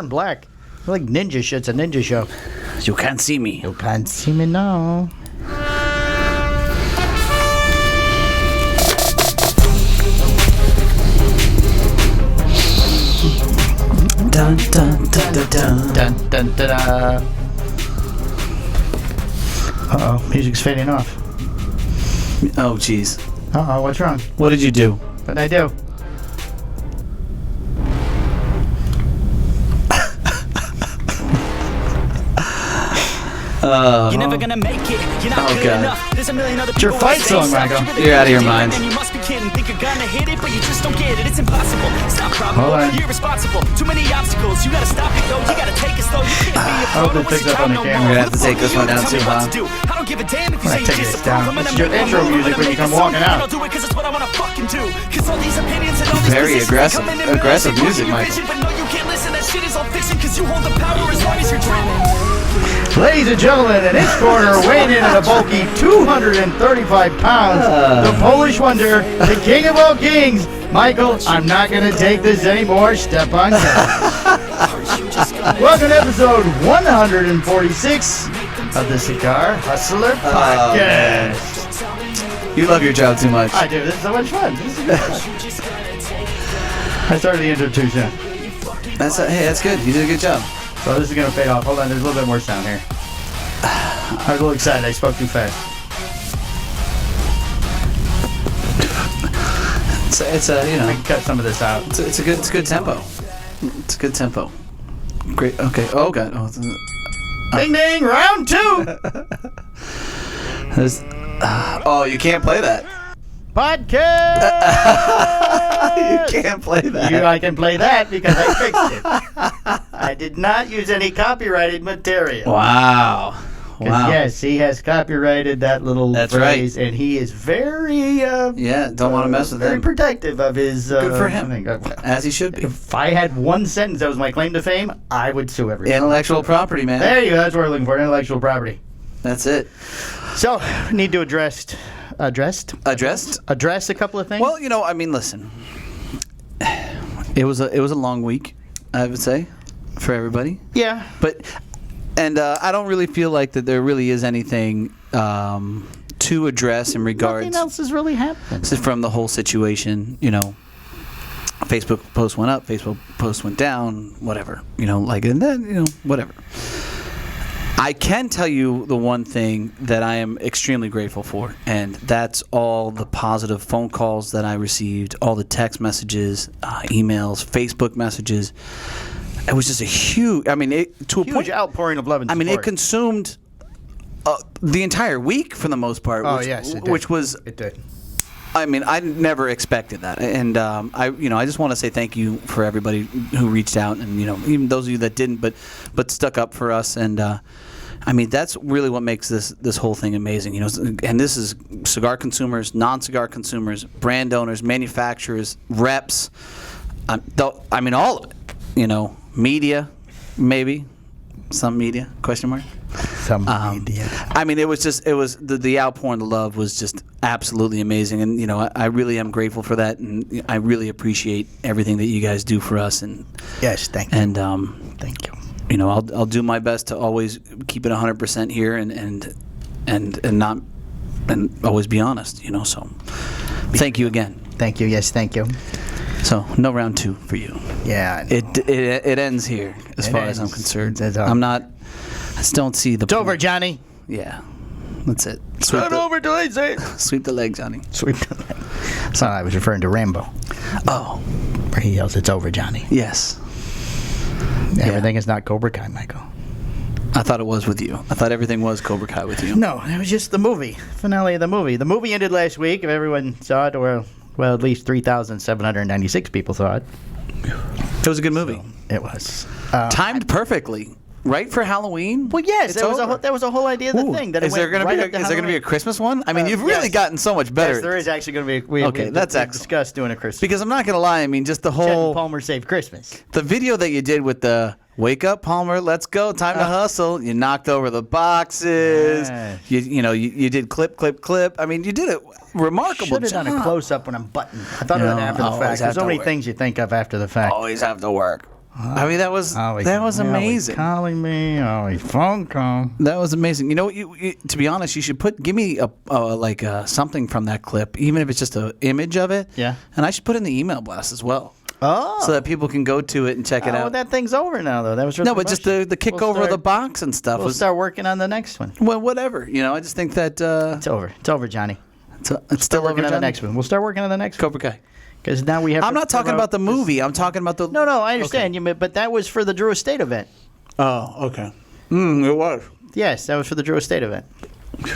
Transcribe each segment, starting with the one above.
wearing black. Like ninja shit. It's a ninja show. You can't see me. You can't see me now. Dun dun dun dun dun Dun, dun, da, da. Uh-oh, music's fading off. Oh, jeez. Uh-oh, what's wrong? What did you do? What'd I do? You're never gonna make it. You're not good enough. There's a million other It's your people fight with the song, same Michael. stuff. You're out of your mind. And you must be kidding. Think you're gonna hit it, but you just don't get it. It's impossible. It's not probable. Hold on. You're irresponsible. Too many obstacles. You gotta stop it though. You gotta take it slow. You can't be a I hope pro. it picks up on the camera. We're gonna have to take this one down too, huh? I don't give a damn if you When I say take just this a proof. down, I'm gonna it's your make a intro move. music I'm when you gonna come make a walking song. out. I'll do it 'cause it's what I wanna fucking do. 'Cause all these opinions and all these Very positions, aggressive- they come in and aggressive they music, your Michael. vision, but no, you can't listen. That shit is all fiction 'cause you hold the power as long as you're dreaming. Ladies and gentlemen, in his corner, weighing in at a bulky 235 pounds, the Polish wonder, the king of all kings, Michael, I'm not going to take this anymore. Step on down. Welcome to episode 146 of the Cigar Hustler Podcast. You love your job too much. I do. This is so much fun. This is good fun. I started the intro too soon. Hey, that's good. You did a good job. So this is going to fade off. Hold on, there's a little bit more sound here. I was a little excited. I spoke too fast. It's a you know. I can cut some of this out. It's a good tempo. It's a good tempo. Great. Okay. Oh god. Ding ding, round two. Oh, you can't play that. Podcast. You can't play that. I can play that because I fixed it. I did not use any copyrighted material. Wow. 'Cause, Wow. yes, he has copyrighted that little That's phrase, and he is very Yeah. Don't want to mess with very him. protective of his. Good for him. thing. As he should be. If I had one sentence that was my claim to fame, I would sue everyone. Intellectual property, man. There you go. That's what we're looking for. Intellectual property. That's it. So, need to address a couple of things. Well, you know, I mean, listen. It was a long week, I would say, for everybody. yeah. But I don't really feel like that there really is anything to address in regards Nothing else has really happened. from the whole situation. You know, Facebook post went up, Facebook post went down, whatever. You know, like, and then, you know, whatever. I can tell you the one thing that I am extremely grateful for, and that's all the positive phone calls that I received, all the text messages, emails, Facebook messages. It was just a huge, I mean, to a Huge point, outpouring of love and I mean, it support. consumed the entire week for the most part. Oh, which, yes, it did. which was, It did. I mean, I never expected that, and I just want to say thank you for everybody who reached out, and you know, even those of you that didn't, but stuck up for us, and I mean, that's really what makes this whole thing amazing, you know. And this is cigar consumers, non-cigar consumers, brand owners, manufacturers, reps. I mean, all of it, you know. Media, maybe some media ? Some media. I mean, it was the outpouring of love was just absolutely amazing, and you know, I really am grateful for that, and I really appreciate everything that you guys do for us, and Yes, thank you. and Thank you. you know, I'll do my best to always keep it 100% here, and not and always be honest, you know. So, thank you again. Thank you. Yes, thank you. So, no round 2 for you. Yeah. It ends here as It far as I'm ends. concerned. It's all- I'm not. I just don't see the. It's over, Johnny. Yeah, that's it. till I say it. Sweep the leg, Johnny. Sweep the leg. So I was referring to Rambo, Oh, where he yells, "It's over, Johnny." yes. Everything is not Cobra Kai, Michael. I thought it was with you. I thought everything was Cobra Kai with you. No, it was just the movie. Finale of the movie. The movie ended last week. If everyone saw it, or well, at least 3,796 people saw it. It was a good movie. It was Timed perfectly. Right for Halloween? Well, yes, It's that was over. that was the whole idea of the Ooh. thing. That Is there going gonna to be is there gonna be a Christmas one? I mean, you've really yes. gotten so much better. Yes, there is actually going to be. Okay, we that's excellent. discussed doing a Christmas. Because I'm not gonna lie. I mean, just the Chet and whole Palmer Save Christmas. the video that you did with the wake up, Palmer, let's go, time to hustle. You knocked over the boxes. Yes. You did clip. I mean, you did a remarkable Should have job. done a close up when I'm buttoned. I thought of No, that after the always fact. have There's so to many work. things you think of after the fact. Always have to work. I mean, that was amazing. Calling me. Oh, he phone call. That was amazing. You know, to be honest, you should give me something from that clip, even if it's just an image of it. Yeah. And I should put in the email blast as well. Oh. So that people can go to it and check it out. Oh, that thing's over now, though. That was no, but just the kick over the box and stuff. We'll start working on the next one. Well, whatever. You know, I just think that it's over. It's over, Johnny. It's still working over, on the next one. We'll start working on the next Cobra Kai. Because now we have. I'm not talking about the movie. I'm talking about the. No, I understand you, but that was for the Drew Estate event. Oh, okay. It was. Yes, that was for the Drew Estate event.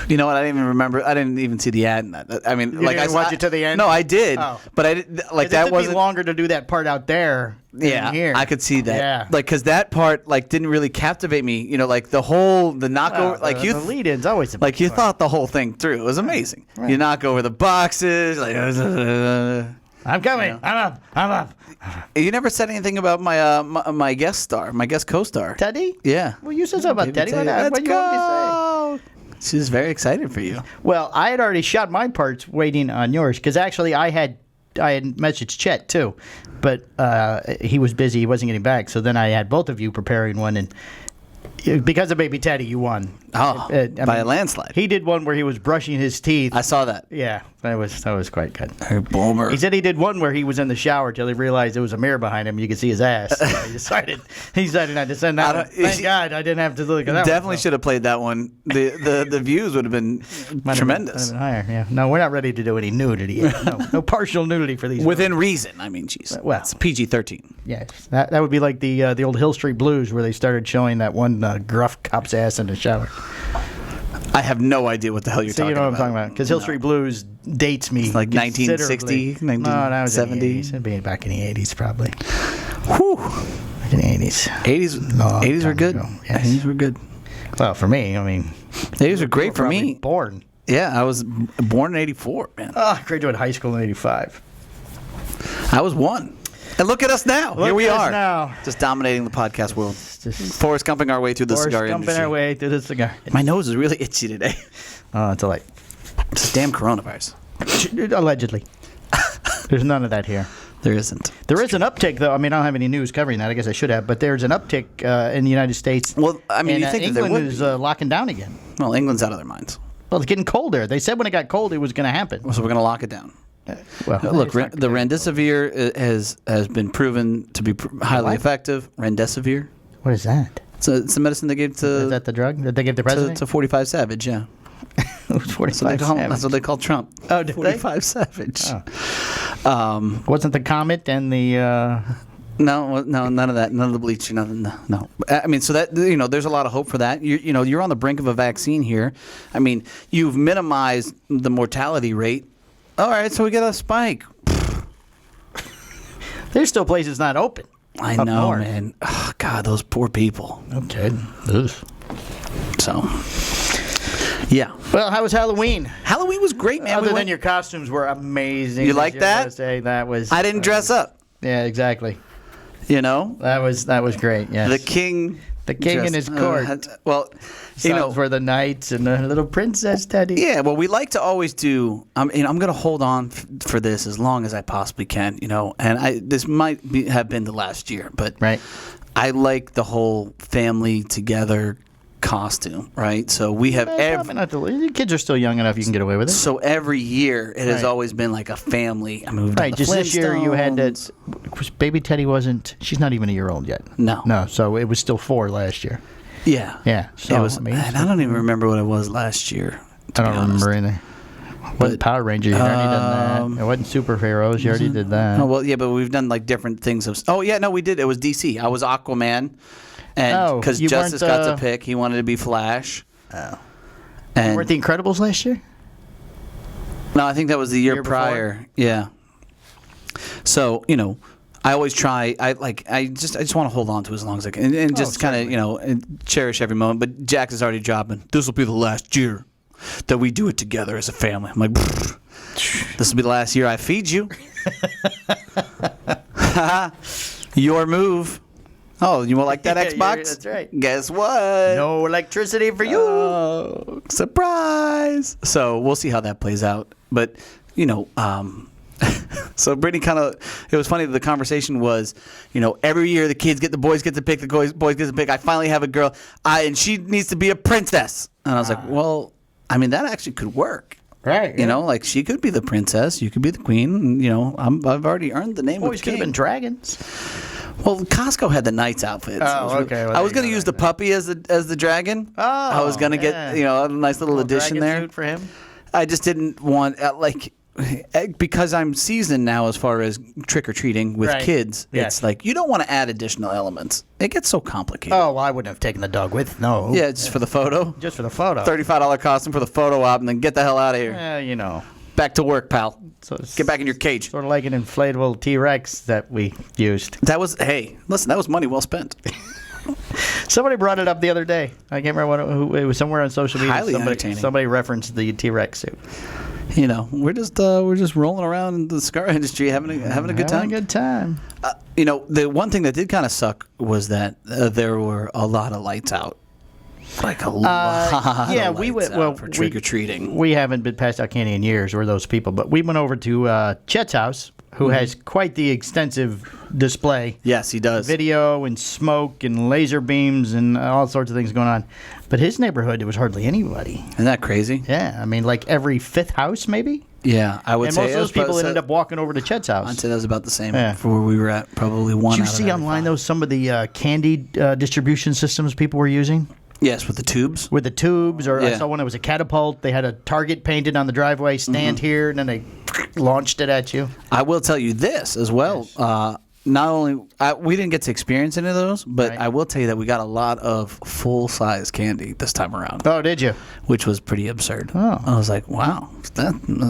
You know what? I didn't even remember. I didn't even see the ad in that. I mean, I watch it to the end. No, I did. Oh. But I did, like that wasn't. It took me longer to do that part out there. Than here. I could see that. Yeah. Like, because that part didn't really captivate me. You know, like the knockover. Well, the lead-in's always the like you part. thought the whole thing through. It was amazing. Right. You knock over the boxes. Like, I'm coming. You know? I'm up. You never said anything about my guest star, my guest co-star. Teddy? Yeah. Well, you said something about Teddy. Let's what do you want me to say? She's very excited for you. Well, I had already shot my parts waiting on yours because actually I had messaged Chet too, but he was busy. He wasn't getting back. So then I had both of you preparing one, and because of Baby Teddy, you won. Oh, by a landslide. He did one where he was brushing his teeth. I saw that. Yeah, that was quite good. Hey, boomer. He said he did one where he was in the shower till he realized there was a mirror behind him. You could see his ass. So he decided not to send that one. Thank God I didn't have to look at that. Definitely should have played that one. The views would have been tremendous. Been higher. Yeah. No, we're not ready to do any nudity yet. No partial nudity for these. Within reason. I mean, geez. Well, it's PG-13. Yes, that would be like the old Hill Street Blues where they started showing that one gruff cop's ass in the shower. I have no idea what the hell you're talking about. You know what I'm talking about? Because Hill Street Blues dates me. It's like 1960, 1970. No, that was in the 80s. It'd be back in the 80s, probably. Whew. Back in the 80s. 80s were good. Yes. 80s were good. Well, for me, I mean. 80s were great for me. Born. Yeah, I was born in 84, man. I graduated high school in 85. I was 1. And look at us now. Here we are. Now. Just dominating the podcast world. Forrest Gumping our way through the cigar industry. Forrest Gumping our way through the cigar industry. My nose is really itchy today. Oh, it's like it's damn coronavirus. Allegedly. There's none of that here. There isn't. There is an uptick, though. I mean, I don't have any news covering that. I guess I should have. But there's an uptick in the United States. Well, I mean, you think England that there would is locking down again. Well, England's out of their minds. Well, it's getting colder. They said when it got cold, it was going to happen. So we're going to lock it down. Well, look, the remdesivir has been proven to be highly effective. Remdesivir. What is that? It's a medicine they gave to. Is that the drug that they gave the president? To 45 Savage, yeah. 45 Savage. That's what they call Trump. Oh, did 45 Savage. Oh. Wasn't the comet and the? No, none of that. None of the bleach. Nothing. No. I mean, so that there's a lot of hope for that. You're on the brink of a vaccine here. I mean, you've minimized the mortality rate. All right, so we get a spike. There's still places not open. I know, man. Oh, God, those poor people. Okay. So, yeah. Well, how was Halloween? Halloween was great, man. Other than your costumes were amazing. You like that? That was. I didn't dress up. Yeah, exactly. That was great. Yes. The king in his court. For the knights and the little princess Teddy. Yeah, well, we like to always do. I'm going to hold on for this as long as I possibly can. And this might have been the last year, but right. I like the whole family together costume, right? So we have the kids are still young enough you can get away with it. So every year it has always been like a family. I mean, we've done the just this year you had that. Baby Teddy she's not even a year old yet. No. So it was still 4 last year. Yeah. So it was. I don't even remember what it was last year. I don't remember anything. It wasn't Power Rangers. You already done that. It wasn't Superheroes. You already did that. Oh well, yeah, but we've done like different things. We did. It was DC. I was Aquaman. And because Justice got to pick, he wanted to be Flash. Oh. And weren't the Incredibles last year? No, I think that was the year prior. Before? Yeah. So, I always try. I just want to hold on to it as long as I can, and just kind of and cherish every moment. But Jack is already dropping. This will be the last year that we do it together as a family. I'm like, this will be the last year I feed you. Your move. Oh, you won't like that Xbox? That's right. Guess what? No electricity for you. Oh, surprise. So we'll see how that plays out. But, So Brittany it was funny that the conversation was, every year the boys get to pick, the boys get to pick. I finally have a girl, and she needs to be a princess. And I was like, well, I mean, that actually could work. Right. Like she could be the princess, you could be the queen. And, I've already earned the name Boys of could king. have been dragons. Well, Costco had the knight's outfits. Oh, okay. Well, I was going to use the puppy as the dragon. Oh, I was going to get a nice little addition dragon there suit for him. I just didn't want because I'm seasoned now as far as trick or treating with Right. kids. Yes. It's like you don't want to add additional elements. It gets so complicated. Oh, well, I wouldn't have taken the dog with. No. Yeah, just for the photo. Just for the photo. $35 costume for the photo op, and then get the hell out of here. Back to work, pal. So it's Get back in your cage. Sort of like an inflatable T-Rex that we used. That was that was money well spent. Somebody brought it up the other day. I can't remember who it was. Somewhere on social media. Highly entertaining. Somebody referenced the T-Rex suit. We're just rolling around in the cigar industry, having a good time. Having a good time. The one thing that did kind of suck was that there were a lot of lights out. Like a lot. Yeah, of we lights went out for trick or treating. We haven't been passed out candy in years. We're those people, but we went over to Chet's house, who has quite the extensive display. Yes, he does. Video and smoke and laser beams and all sorts of things going on. But his neighborhood, there was hardly anybody. Isn't that crazy? Yeah, I mean, like every fifth house, maybe. Yeah, I would And say. most of those people ended up walking over to Chet's house. I'd say that was about the same Yeah. for where we were at. Probably one. Did you out of see every online, 5. though, some of the candy distribution systems people were using? Yes, with the tubes. With the tubes, or I Yeah. saw one that was a catapult. They had a target painted on the driveway, stand here, and then they launched it at you. I will tell you this as well. Not only we didn't get to experience any of those, but Right. I will tell you that we got a lot of full-size candy this time around, Oh, did you? which was pretty absurd. Oh. I was like, wow.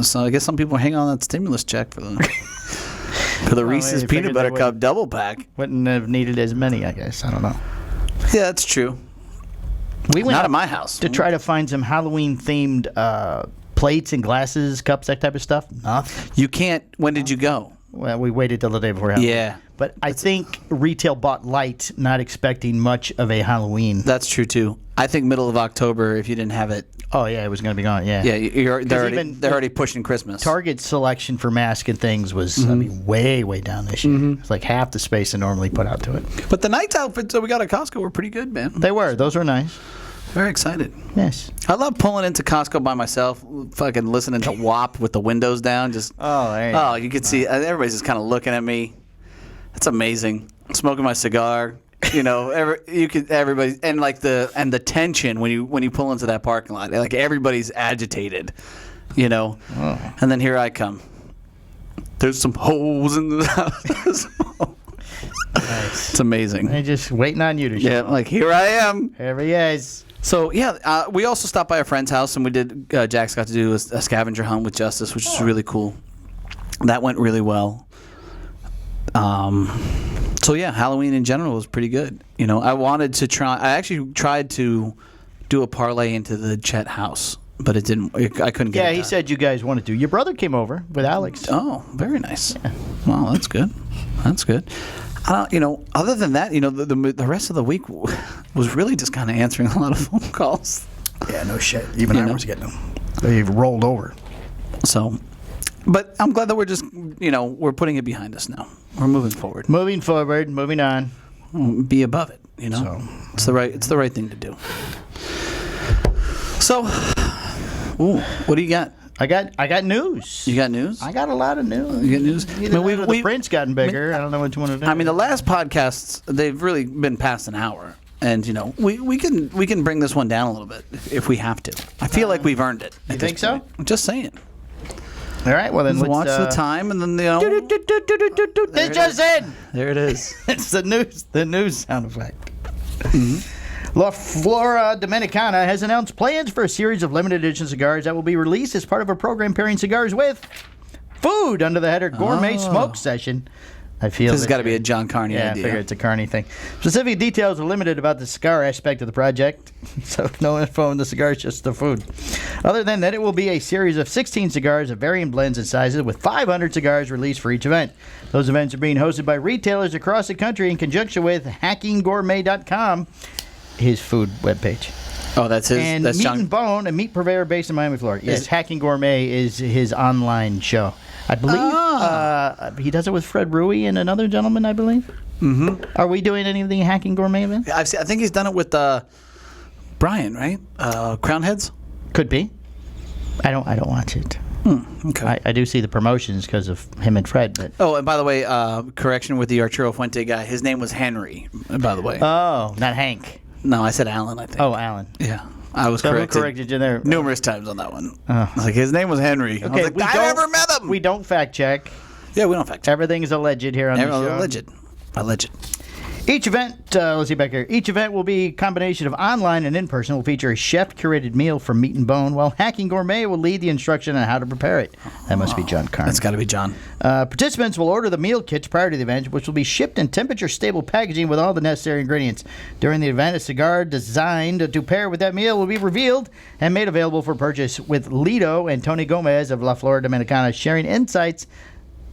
So I guess some people are hanging on that stimulus check for the Reese's you peanut figured butter they cup double pack. Wouldn't have needed as many, I guess. I don't know. Yeah, that's true. We went Not out at my house. to try to find some Halloween-themed plates and glasses, cups, that type of stuff. Nothing. You can't. When did you go? Well, we waited till the day before Halloween. Yeah. But I think retail bought light, not expecting much of a Halloween. That's true too. I think middle of October, if you didn't have it, Oh, yeah, it was going to be gone, yeah. yeah, they're even already pushing Christmas. Target selection for masks and things was, I mean, way down this year. It's like half the space they normally put out to it. But the night outfits that we got at Costco were pretty good, man. They were. Those were nice. Very excited. Yes. I love pulling into Costco by myself, fucking listening to WAP with the windows down. Just there you go. you could see everybody's just kind of looking at me. It's amazing. Smoking my cigar. Everybody and like the tension when you pull into that parking lot, like everybody's agitated, and then here I come. There's some holes in the house. Nice. It's amazing. They're just waiting on you to show Yeah, up. like here I am. There he is. So yeah, we also stopped by a friend's house and we did. Jax got to do a scavenger hunt with Justice, which is really cool. That went really well. So yeah, Halloween in general was pretty good. I wanted to try. I actually tried to do a parlay into the Chet house, but it didn't. I couldn't get. Yeah, it he done. said you guys wanted to. Your brother came over with Alex. Oh, very nice. Wow, that's good. That's good. Other than that, the rest of the week was really just kind of answering a lot of phone calls. Yeah, no shit. Even I was getting them. They rolled over. So, but I'm glad that we're just, we're putting it behind us now. We're moving forward. Moving forward, moving on. Be above it, So, it's the right thing to do. So, what do you got? I got news. You got news? I got a lot of news. You got news? Either that or the print's gotten bigger. I don't know which one it is. I mean, the last podcasts, they've really been past an hour. And, we can bring this one down a little bit if we have to. I feel like we've earned it. You think so? I'm just saying. All right, well then let's Watch the time and then, They just in. there it is. It's the news sound effect. La Flora Dominicana has announced plans for a series of limited edition cigars that will be released as part of a program pairing cigars with food under the header Gourmet Smoke Session. I feel This has got to be a John Carney I idea. figure it's a Carney thing. Specific details are limited about the cigar aspect of the project, so no info on the cigars, just the food. Other than that, it will be a series of 16 cigars of varying blends and sizes with 500 cigars released for each event. Those events are being hosted by retailers across the country in conjunction with hackinggourmet.com, his food webpage. Oh, that's his. And That's Meat John. and Bone, a meat purveyor based in Miami, Florida. Yes, Is- Hacking Gourmet is his online show. I believe He does it with Fred Rui and another gentleman, I believe. Mm-hmm. Are we doing anything Hacking Gourmet event? I think he's done it with Brian, right? Crown Heads. Could be. I don't watch it. Okay. I do see the promotions because of him and Fred. But Oh, and by the way, correction with the Arturo Fuente guy. His name was Henry, by the way. oh, not Hank. No, I said Alan, I think. Oh, Alan. Yeah. I was So who corrected. corrected you there? Numerous times on that one. I was like, his name was Henry. I was like, I never met him. We don't fact check. Yeah, we don't fact check. Everything is alleged here on the show. Alleged. Each event, let's see back here. Each event will be a combination of online and in-person. Will feature a chef-curated meal from Meat and Bone, while Hacking Gourmet will lead the instruction on how to prepare it. That must be John Carney. That's got to be John. Participants will order the meal kits prior to the event, which will be shipped in temperature-stable packaging with all the necessary ingredients. During the event, a cigar designed to pair with that meal will be revealed and made available for purchase, with Lido and Tony Gomez of La Flor Dominicana sharing insights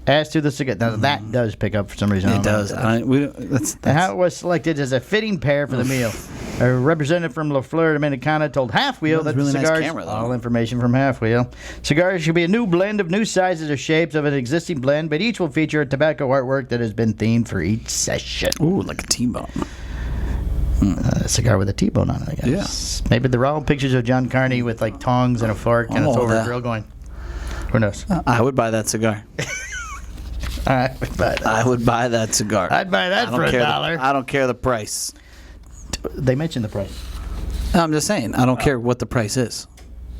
as to the cigar. Now, that does pick up for some reason. It does. That's how it was selected as a fitting pair for the meal. A representative from La Flor Dominicana told Half Wheel that really the nice cigars, camera, though. all information from Half Wheel, cigars should be a new blend of new sizes or shapes of an existing blend, but each will feature a tobacco artwork that has been themed for each session. Ooh, like a T-bone. A cigar with a T-bone on it, I guess. Yeah. Maybe they're all pictures of John Carney with like tongs and a fork and a thrower grill going. Who knows? I would buy that cigar. I would buy that. I would buy that cigar. I'd buy that for $1. I don't care the price. They mentioned the price. I'm just saying, I don't care what the price is.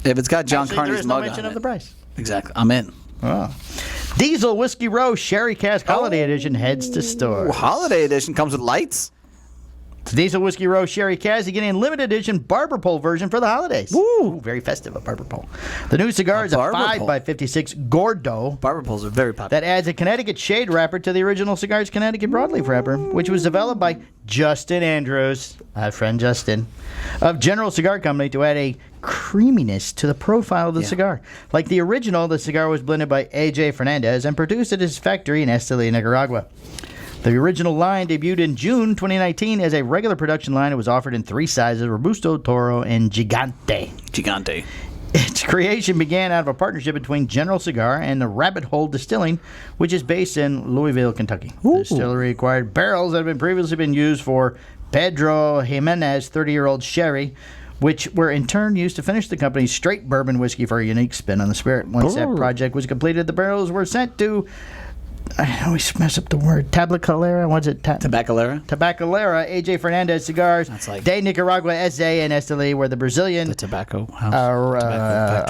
If it's got John Actually, Carney's there is no mug mention on of the it. price. Exactly. I'm in. Oh. Diesel Whiskey Row Sherry Cask Holiday Edition heads to store. Ooh, holiday edition comes with lights. The Diesel Whiskey Row Sherry Cask is getting a limited edition barber pole version for the holidays. Woo! Very festive, a barber pole. The new cigar is a barber 5x56 Gordo Barber poles are very popular. that adds a Connecticut shade wrapper to the original cigar's Connecticut broadleaf wrapper, which was developed by Justin Andrews, our friend Justin, of General Cigar Company to add a creaminess to the profile of the cigar. Like the original, the cigar was blended by A.J. Fernandez and produced at his factory in Esteli, Nicaragua. The original line debuted in June 2019 as a regular production line. It was offered in 3 sizes, Robusto, Toro, and Gigante. Its creation began out of a partnership between General Cigar and the Rabbit Hole Distilling, which is based in Louisville, Kentucky. The distillery acquired barrels that had previously been used for Pedro Jimenez 30-year-old sherry, which were in turn used to finish the company's straight bourbon whiskey for a unique spin on the spirit. Once that project was completed, the barrels were sent to... I always mess up the word. Tabacalera? What's it? Tabacalera? Tabacalera, A.J. Fernandez Cigars, That's like- de Nicaragua S.A. and Esteli, where the Brazilian... The tobacco house. Arapiraca.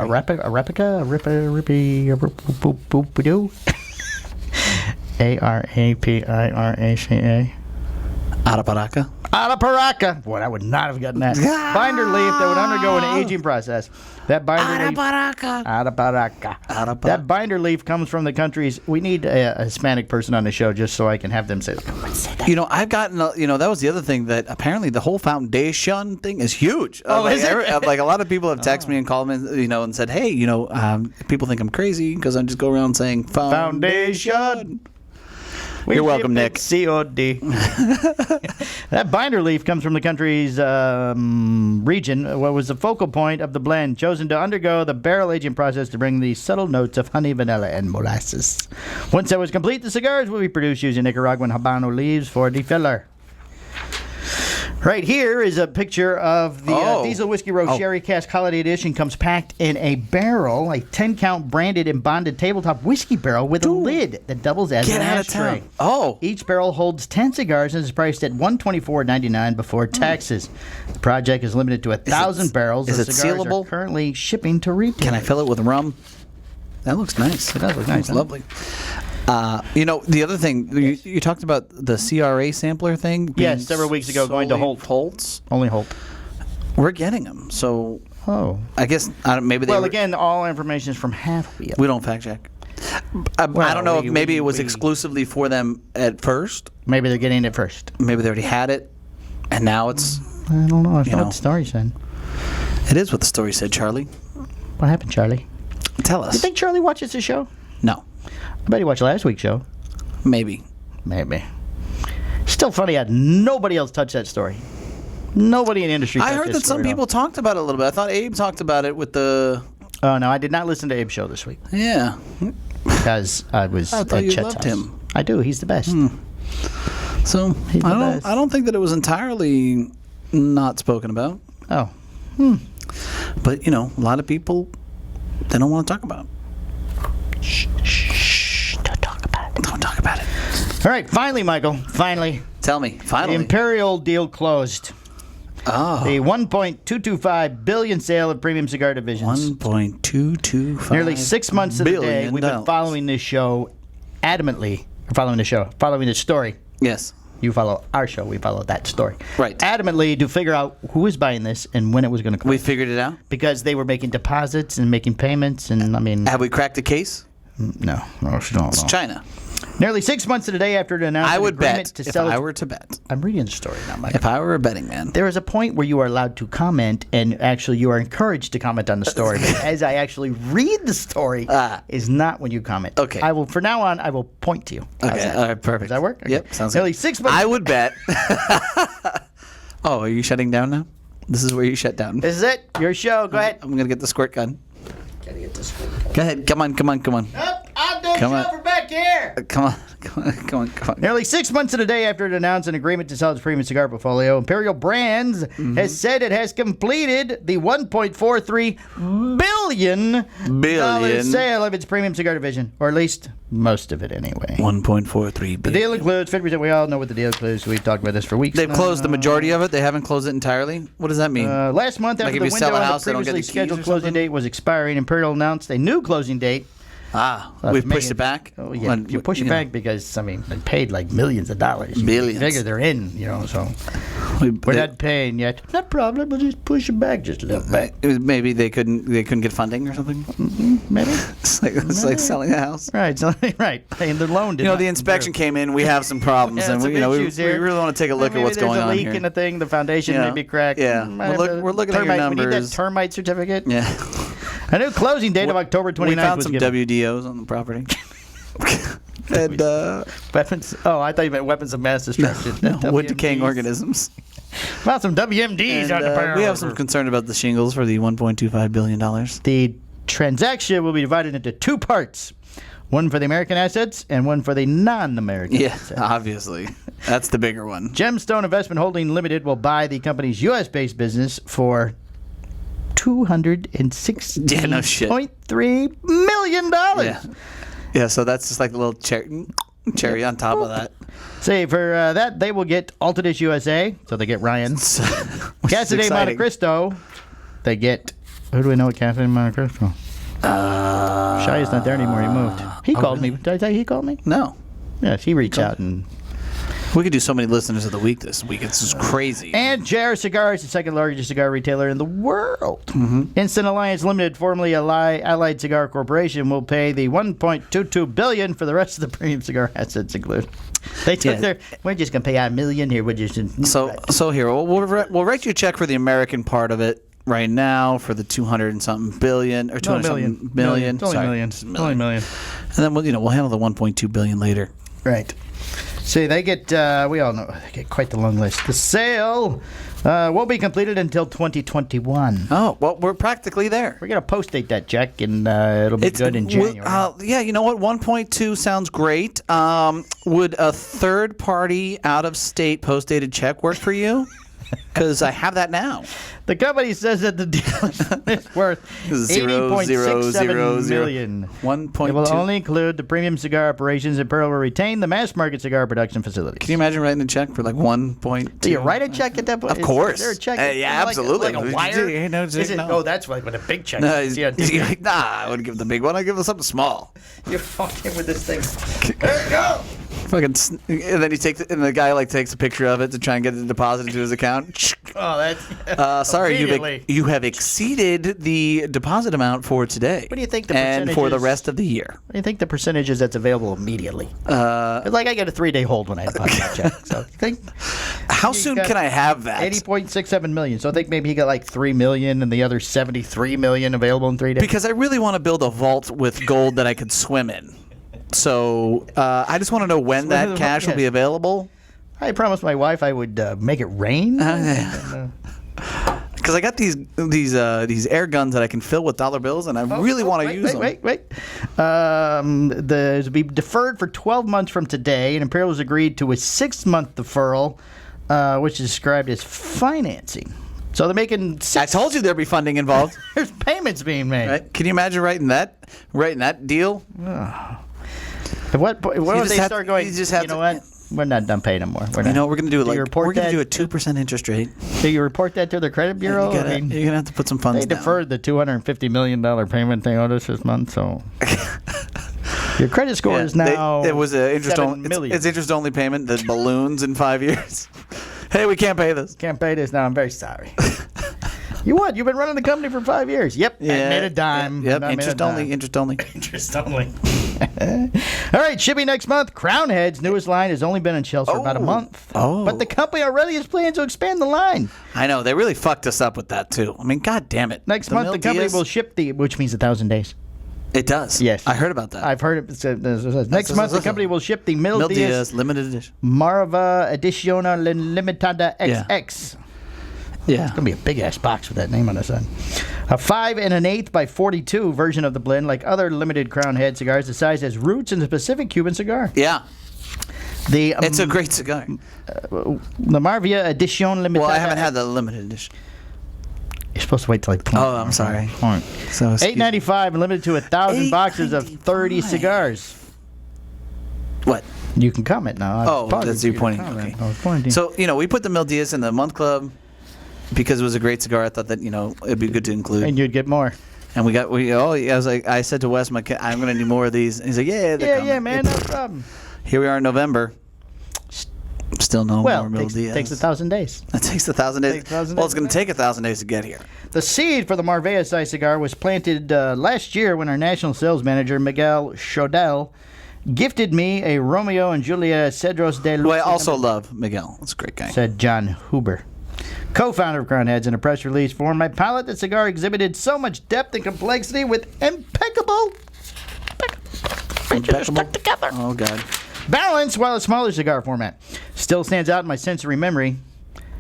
Arapiraca. Arapiraca. Boy, I would not have gotten that. Binder leaf that would undergo an aging process. That binder leaf. Arapiraca. That binder leaf comes from the countries. We need a Hispanic person on the show just so I can have them say that. You know, I've gotten, that was the other thing that apparently the whole foundation thing is huge. Oh, is it? Like a lot of people have texted me and called me, and said, hey, people think I'm crazy because I just go around saying foundation. You're welcome, Nick. COD. That binder leaf comes from the country's region, what was the focal point of the blend, chosen to undergo the barrel aging process to bring the subtle notes of honey, vanilla, and molasses. Once that was complete, the cigars will be produced using Nicaraguan Habano leaves for the filler. Right here is a picture of the Diesel Whiskey Row Sherry Cask Holiday Edition. Comes packed in a barrel, a 10-count branded and bonded tabletop whiskey barrel with a lid that doubles as an ashtray. Each barrel holds 10 cigars and is priced at $124.99 before taxes. The project is limited to 1,000 barrels. Is the it cigars sealable? Are currently shipping to retail. Can I fill it with rum? That looks nice. It does look nice. It's lovely. The other thing, you talked about the CRA sampler thing. Yes, several weeks ago, going to Holt. Holt's. Only Holt. We're getting them, so I guess maybe they. Well, again, all information is from Half Wheel. We don't fact check. I don't know if maybe it was exclusively for them at first. Maybe they're getting it first. Maybe they already had it, and now it's. I don't know. That's not what the story said. It is what the story said, Charlie. What happened, Charlie? Tell us. You think Charlie watches the show? No. I bet he watched last week's show. Maybe. Still funny how nobody else touched that story. Nobody in the industry touched I heard that some people talked about it a little bit. I thought Abe talked about it with the... Oh, no, I did not listen to Abe's show this week. Yeah. because I was I thought at you Chet's loved house. him. I do. He's the best. So He's the best. I don't think that it was entirely not spoken about. Oh. But a lot of people they don't want to talk about it. Shh. Don't talk about it. Don't talk about it. All right. Finally, Michael. Finally. Tell me, The finally. Imperial deal closed. Oh. The $1.225 billion sale of premium cigar divisions. $1.225 Nearly 6 months of the day, billion we've been dollars. following this show adamantly. Following this story. Yes. You follow our show, we follow that story. Right. Adamantly to figure out who was buying this and when it was going to close. We figured it out. Because they were making deposits and making payments, and I mean, Have we cracked the case? no, she don't It's know. China. Nearly 6 months of the day after it announced I an would agreement bet to if sell. I were to bet. I'm reading the story now, Mike. If I were a betting man. There is a point where you are allowed to comment, and actually you are encouraged to comment on the story. But as I actually read the story, is not when you comment. Okay. I will, from now on, I will point to you. How's Okay, that? all right, perfect. Does that work? Okay. Yep, sounds Nearly good. 6 months. I would bet. Oh, are you shutting down now? This is where you shut down. This is it. Your show. Go ahead. I'm going to get the squirt gun. Gotta get this. Go ahead. Come on. Up, I'm the Come on. chauffeur back here. Come on. Nearly 6 months of the day after it announced an agreement to sell its premium cigar portfolio, Imperial Brands has said it has completed the $1.43 billion sale of its premium cigar division, or at least most of it anyway. 1.43 The billion. deal includes 50%. We all know what the deal includes. We've talked about this for weeks. They've now. closed the majority of it. They haven't closed it entirely. What does that mean? Last month, Like after if the you sell window a on house, the they don't get previously the keys scheduled or closing something? date was expiring, Imperial announced a new closing date. We've pushed it back. Oh, yeah. When- You push it know, back because, I mean, they paid like millions of dollars. Billions. You figure they're in, so we- we're not paying yet. No problem. We'll just push it back just a little bit. Maybe they couldn't get funding or something. Maybe. It's like selling a house. Right. So, right. Paying the loan. The inspection came in. We have some problems, Yeah, and some we issues we here. really want to take a look at Maybe what's going on There's a leak here. in the thing. The foundation may be cracked. Yeah. Might We're have to- looking at your termite. We need that numbers. termite certificate. Yeah. A new closing date of October 29th We found was some given. WDOs on the property. And Weapons. Oh, I thought you meant weapons of mass destruction. wood decaying WMDs. organisms. Found some WMDs And, on the power. we have some concern about the shingles for the $1.25 billion. The transaction will be divided into two parts. One for the American assets and one for the non-American Yeah, assets. obviously. That's the bigger one. Gemstone Investment Holding Limited will buy the company's U.S.-based business for $260.3 million. Yeah. Yeah, so that's just like a little cherry on top of that. Say for that, they will get Altadis USA, so they get Ryan. Which is Cassidy Monte exciting. Cristo, they get. Who do we know at Cassidy Monte Cristo? Shai is not there anymore. He moved. He called me. Did I tell you he called me? No. Yes, he reached out and. We could do so many listeners of the week this week. It's just crazy. And JR Cigars, the second largest cigar retailer in the world. Instant Alliance Limited, formerly Allied Cigar Corporation, will pay the $1.22 billion for the rest of the premium cigar assets included. They took we're just gonna pay $1 million here. We're just So here we'll write you a check for the American part of it right now for the 200 and something billion or 200 something million. It's only Sorry, million. just It's only million. And then we'll handle the 1.2 billion later. Right. See, they get, we all know, they get quite the long list. The sale won't be completed until 2021. Oh, well, we're practically there. We're going to post-date that check, and it'll be good in January. Yeah, you know what? 1.2 sounds great. Would a third party out-of-state post-dated check work for you? Because I have that now. The company says that the deal is worth $80.67 million. 1.2. It will only include the premium cigar operations, and Pearl will retain the mass market cigar production facilities. Can you imagine writing a check for like 1.2? Do you write a check at that point? Of course. Is there a check? Yeah, absolutely. Like a wire? Yeah, no, Is it? no. Oh, that's like when a big check. No, is. he's like, nah, I wouldn't give him the big one. I'd give him something small. You're fucking with this thing. There you go. Fucking, and then and the guy takes a picture of it to try and get it deposited into his account. Oh, that's Sorry, immediately. you have exceeded the deposit amount for today. What do you think the and percentage for the is? rest of the year? What do you think the percentage is that's available immediately? Like I get a 3-day hold when I deposit that check. So I think How he soon got can I have that? $80.67 million. So I think maybe he got like $3 million and the other $73 million available in 3 days. Because I really want to build a vault with gold that I could swim in. So I just want to know when Swim in that the cash will vault, be yes. available. I promised my wife I would make it rain. Can Because I got these air guns that I can fill with dollar bills, and I really want to use them. Wait. To be deferred for 12 months from today, and Imperial has agreed to a 6-month deferral, which is described as financing. So they're making. I told you there'd be funding involved. There's payments being made. Right? Can you imagine writing that deal? At what point if they start going? You know what? We're not done paying them more. We're not. You know, we're going to do we're going to do a 2% interest rate. Do you report that to the credit bureau? You're going to have to put some funds They down. deferred the $250 million payment they owed us this month, so your credit score is now. It was an interest 7 only. million. It's interest only payment that balloons in 5 years. Hey, we can't pay this. Can't pay this now. I'm very sorry. You what? You've been running the company for 5 years. Yep. Yeah. I made a dime. Yep. I made a Interest dime. only. Interest only. Interest only. All right, shipping next month. Crown Head's newest line has only been on shelves for about a month. Oh. But the company already has plans to expand the line. I know. They really fucked us up with that, too. I mean, God damn it. Next month, the company will ship which means 1,000 days. It does. Yes. I heard about that. I've heard it. Next month, the company will ship the Mil Diaz Diaz limited edition. Marva Edizione Limitada XX. Yeah. It's going to be a big-ass box with that name on the side. A 5 1/8 by 42 version of the blend. Like other limited Crown Head cigars, the size has roots in the specific Cuban cigar. Yeah. It's a great cigar. The Marvia Edizione Limitada. Well, I haven't had the limited edition. You're supposed to wait till like 20. Oh, I'm sorry. So $8.95 and limited to 1,000 boxes of 30 cigars. What? You can comment now. Oh, that's your pointing. Okay. I was pointing. So, we put the Mil Diaz in the month club because it was a great cigar. I thought that, it'd be good to include. And you'd get more. And I said to Wes, I'm going to need more of these. And he's like, yeah, man, no problem. Here we are in November. Still no more Mil Diaz. It takes 1,000 days. It takes 1,000 days. Well, it's going to take 1,000 days to get here. The seed for the Marvea size cigar was planted last year when our national sales manager, Miguel Chodel, gifted me a Romeo and Julia Cedros de Luz. Who I also love, Miguel. That's a great guy. Said John Huber, co-founder of Crown Heads. In a press release for my palate, the cigar exhibited so much depth and complexity with impeccable stuck together. Oh, God. Balance while a smaller cigar format. Still stands out in my sensory memory,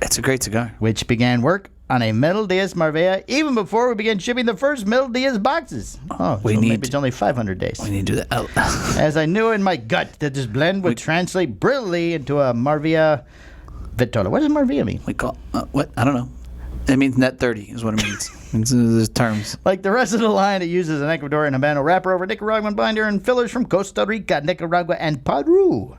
It's a great cigar. which began work on a Mil Diaz Marvea even before we began shipping the first Mil Diaz boxes. Maybe it's only 500 days. We need to do that. As I knew in my gut that this blend would translate brilliantly into a Marvea Vitola. What does Marvea mean? We call what? I don't know. It means net 30 is what it means. There's terms. Like the rest of the line, it uses an Ecuadorian Habano wrapper over Nicaraguan binder and fillers from Costa Rica, Nicaragua, and Peru.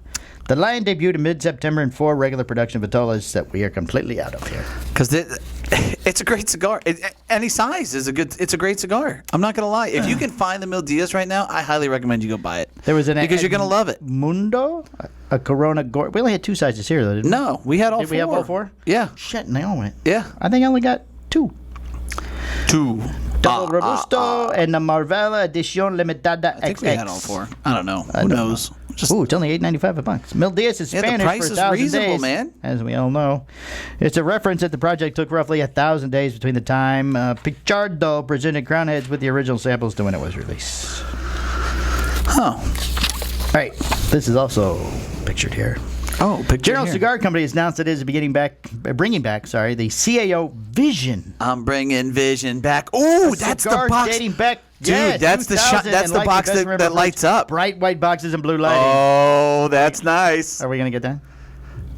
The line debuted in mid-September in 4 regular production Vitolas that we are completely out of here. Because it's a great cigar. Any size is it's a great cigar. I'm not going to lie. If you can find the Mil Diaz right now, I highly recommend you go buy it. There was because you're going to love it. Mundo, a Corona. We only had 2 sizes here, though, didn't we? No, we had all 4. Did we have all 4? Yeah. Shit, and they all went. Yeah. I think I only got 2. 2. Double Robusto and the Marvella Edizione Limitada XX. I think we had all 4. I don't know. Who knows? It's only $8.95 a box. Mil Diaz is Spanish the price for is 1,000 reasonable, days, man. as we all know. It's a reference that the project took roughly 1,000 days between the time Pichardo presented Crown Heads with the original samples to when it was released. Oh. All right. This is also pictured here. Oh, General Cigar Company has announced that it is bringing back the CAO Vision. I'm bringing Vision back. Ooh, that's the box. Dating back. Dude, that's the box that lights up. Bright white boxes and blue lighting. Oh, that's nice. Are we going to get that?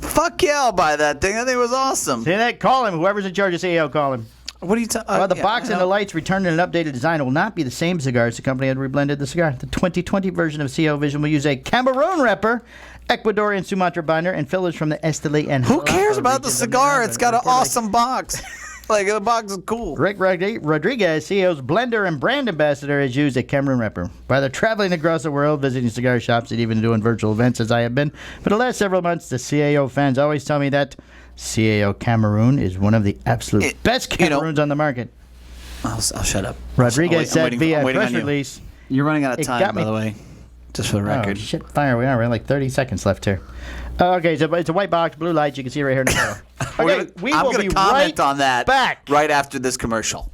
Fuck yeah, I'll buy that thing. That thing was awesome. See that? Call him. Whoever's in charge of CAO, call him. What are you talking The box and the lights returned in an updated design will not be the same cigars. The company had reblended the cigar. The 2020 version of CAO Vision will use a Cameroon wrapper, Ecuadorian Sumatra binder, and fillers from the Esteli and Who cares Jalapa about the regions of cigar? America. It's got an awesome box. Like, the box is cool. Rick Rodriguez, CAO's blender and brand ambassador, has used a Cameroon wrapper. Whether traveling across the world, visiting cigar shops, and even doing virtual events as I have been for the last several months, the CAO fans always tell me that CAO Cameroon is one of the absolute best Cameroons on the market. I'll shut up. Rodriguez said via press release. You're running out of time, by the way, just for the record. Oh, shit, fire. We have like 30 seconds left here. Okay, so it's a white box, blue lights. You can see right here in the middle. Okay, I'm going to comment on that back right after this commercial.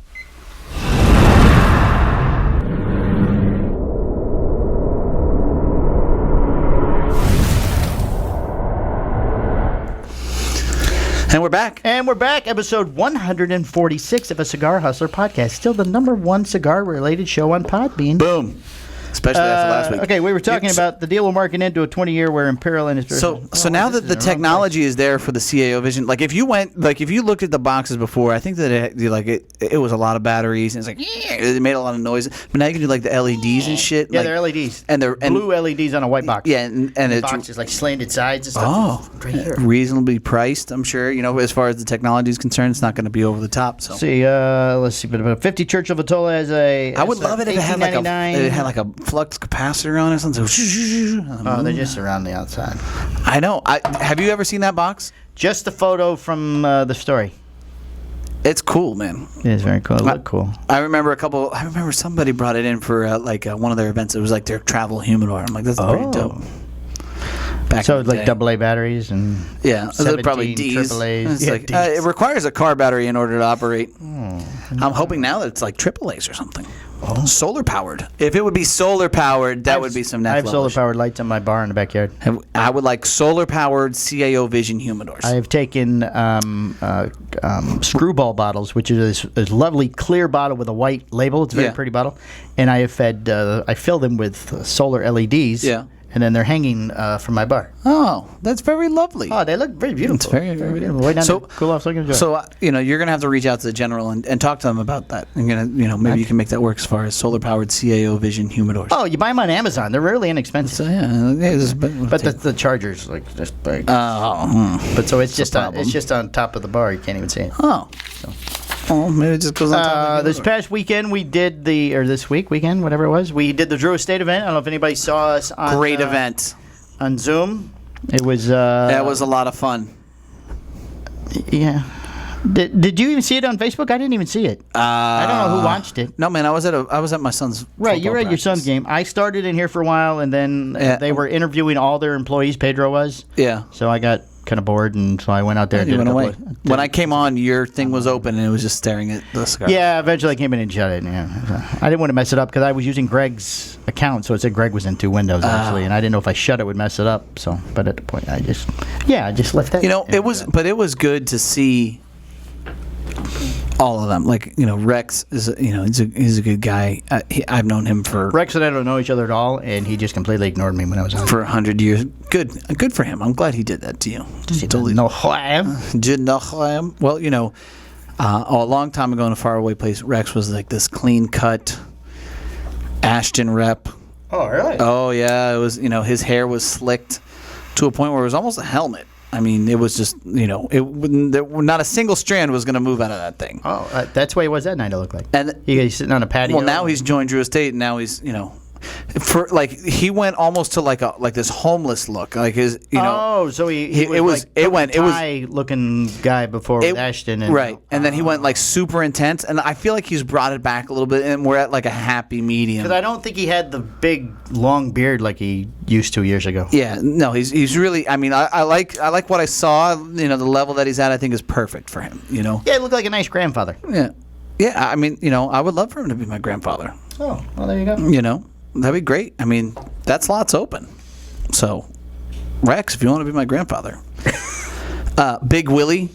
And we're back. And we're back, episode 146 of a Cigar Hustler podcast. Still the number one cigar-related show on Podbean. Boom. Especially after last week. Okay, we were talking about the deal we're marking into a 20-year where Imperial Industries. So now that the technology is there for the CAO Vision, like if you looked at the boxes before, I think that it was a lot of batteries and it's like it made a lot of noise. But now you can do like the LEDs and shit. Yeah, they're LEDs. And they're blue LEDs on a white box. Yeah, and the it's box is like slanted sides and stuff. Oh, right here. Reasonably priced, I'm sure. You know, as far as the technology is concerned, it's not going to be over the top. So see, let's see, but 50 Churchill Vitola has a. I would love it if it had like a flux capacitor on it or something. Oh, they're just around the outside. I know. Have you ever seen that box? Just the photo from the story. It's cool, man. It is very cool. It looked cool. I remember somebody brought it in for one of their events. It was like their travel humidor. I'm like, that's pretty dope. So it's like AA batteries and probably D's. AAAs. It's Ds. it requires a car battery in order to operate. I'm hoping now that it's like AAAs or something. Solar powered. If it would be solar powered, that would be some next I have level solar powered lights on my bar in the backyard. I would like solar powered CAO Vision humidors. I have taken screwball bottles, which is this lovely clear bottle with a white label. It's a very pretty bottle, and I have I fill them with solar LEDs. Yeah. And then they're hanging from my bar. Oh, that's very lovely. Oh, they look very beautiful. It's very beautiful. Way down to cool off. So you're gonna have to reach out to the general and talk to them about that. And maybe you can make that work as far as solar powered CAO Vision humidors. Oh, you buy them on Amazon. They're really inexpensive. So but the charger's like just big. But so it's just on top of the bar. You can't even see it. Oh. So. Oh, maybe it just goes on top. This past weekend we did this weekend, whatever it was, we did the Drew Estate event. I don't know if anybody saw us on great event on Zoom. It was that was a lot of fun. Yeah. Did you even see it on Facebook? I didn't even see it. I don't know who watched it. No, man, I was at my son's right. You were at your son's game. I started in here for a while, and then they were interviewing all their employees. Pedro was. Yeah. So I got kind of bored, and so I went out there. You went away. When I came on, your thing was open, and it was just staring at the cigar. Yeah, eventually I came in and shut it. Yeah. I didn't want to mess it up because I was using Greg's account, so it said Greg was in two windows actually, and I didn't know if I shut it would mess it up. So, but at the point, I just left that. It was good to see all of them. Like, Rex is he's a good guy. I've known him for Rex and I don't know each other at all, and he just completely ignored me when I was on for 100 years. Good for him. I'm glad he did that to you. Totally know who I am. Did know who I am. Well, a long time ago in a faraway place, Rex was like this clean cut Ashton rep. Oh, really? Oh yeah, it was. His hair was slicked to a point where it was almost a helmet. I mean, it was just, not a single strand was going to move out of that thing. Oh, that's what he was that night, it looked like. And he's sitting on a patio. Well, now he's joined Drew Estate, and now he's, he went almost to like this homeless look, like his, so he was looking guy before with Ashton, and right, and then he went like super intense, and I feel like he's brought it back a little bit, and we're at like a happy medium. Because I don't think he had the big long beard like he used to years ago. Yeah, no, he's really. I mean, I like what I saw. The level that he's at, I think is perfect for him. Yeah, he looked like a nice grandfather. Yeah. I mean, I would love for him to be my grandfather. Oh, well, there you go. That'd be great. I mean, that slot's open. So, Rex, if you want to be my grandfather. Big Willie,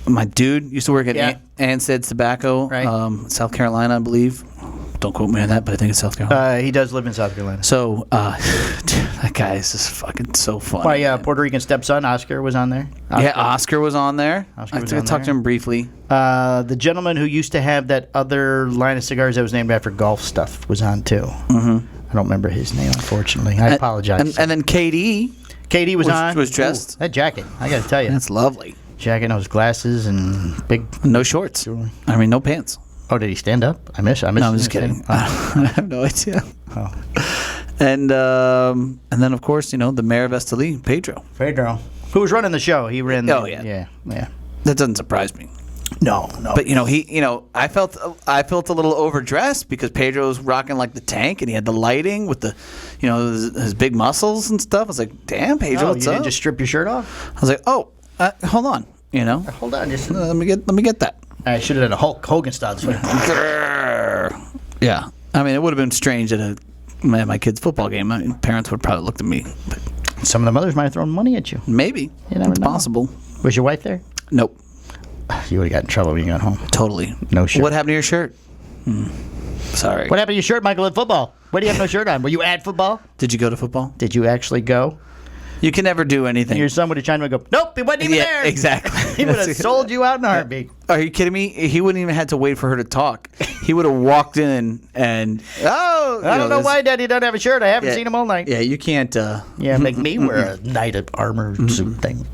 my dude, used to work at Anstead's Tobacco, right. South Carolina, I believe. Don't quote me on that, but I think it's South Carolina. He does live in South Carolina. So, that guy is just fucking so funny. My Puerto Rican stepson, Oscar, was on there. Oscar was on there. I talked to him briefly. The gentleman who used to have that other line of cigars that was named after golf stuff was on, too. Mm-hmm. I don't remember his name, unfortunately. I apologize. And then KD. KD was on. Was dressed. Ooh, that jacket, I got to tell you. That's lovely. Jacket, those glasses, and big... No shorts. I mean, no pants. Oh, did he stand up? I miss. No, I'm just kidding. I have no idea. Oh. And then, of course, the mayor of Esteli, Pedro. Who was running the show. He ran the... Oh, yeah. Yeah. That doesn't surprise me. No. But I felt a little overdressed because Pedro was rocking like the tank, and he had the lighting with the, his big muscles and stuff. I was like, "Damn, Pedro, what's you up?" Didn't just strip your shirt off? I was like, "Oh, hold on, Hold on, just let me get that." I should have done a Hulk Hogan style. Yeah, I mean, it would have been strange at my kid's football game. I mean, parents would probably looked at me. But some of the mothers might have thrown money at you. Maybe. You never know. Possible. Was your wife there? Nope. You would have got in trouble when you got home. Totally. No shirt. What happened to your shirt? Sorry. What happened to your shirt, Michael, at football? Why do you have no shirt on? Were you at football? Did you go to football? Did you actually go? You can never do anything. Your son would have chimed in and go, nope, he wasn't even there. Exactly. He would have sold you out in a heartbeat. Are you kidding me? He wouldn't even have to wait for her to talk. He would have walked in and, I don't know why Daddy doesn't have a shirt. I haven't seen him all night. Yeah, you can't. Make me wear a knight of armor suit thing.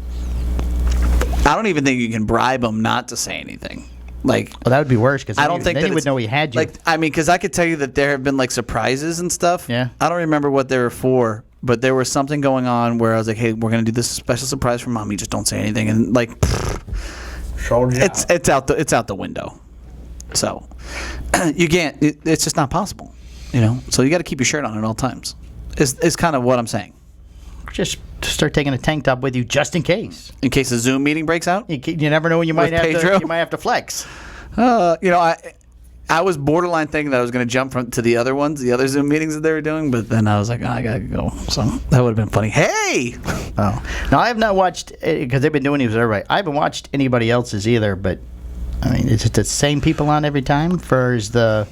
I don't even think you can bribe him not to say anything. Like, Well, that would be worse because I don't think then that he would it's- know he had you. Like, I mean, because I could tell you that there have been like surprises and stuff. Yeah. I don't remember what they were for, but there was something going on where I was like, "Hey, we're gonna do this special surprise for Mommy. Just don't say anything." And like, it's out the window. So you can't. It's just not possible. You know. So you got to keep your shirt on at all times. Is kind of what I'm saying. Just start taking a tank top with you just in case. In case a Zoom meeting breaks out. You never know when you might With have Pedro? to. You might have to flex. I was borderline thinking that I was going to jump to the other ones, the other Zoom meetings that they were doing, but then I was like, I got to go. So that would have been funny. Hey! Oh, now I have not watched because they've been doing these everybody. I haven't watched anybody else's either. But I mean, is it the same people on every time for the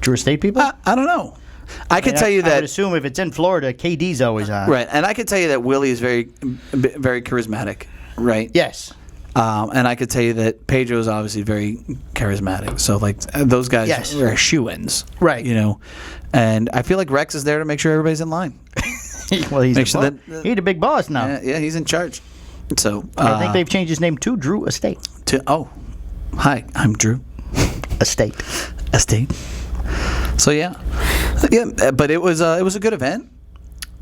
Drew State people? I don't know. I could tell you I would that. assume if it's in Florida, KD's always on. Right, and I could tell you that Willie is very, very charismatic, right? Yes. And I could tell you that Pedro is obviously very charismatic. So, like, those guys Yes. are shoo-ins. Right. You know? And I feel like Rex is there to make sure everybody's in line. Well, he's Make sure he's a big boss now. Yeah, he's in charge. So, I think they've changed his name to Drew Estate. Hi, I'm Drew. Estate. So, yeah. But it was a good event.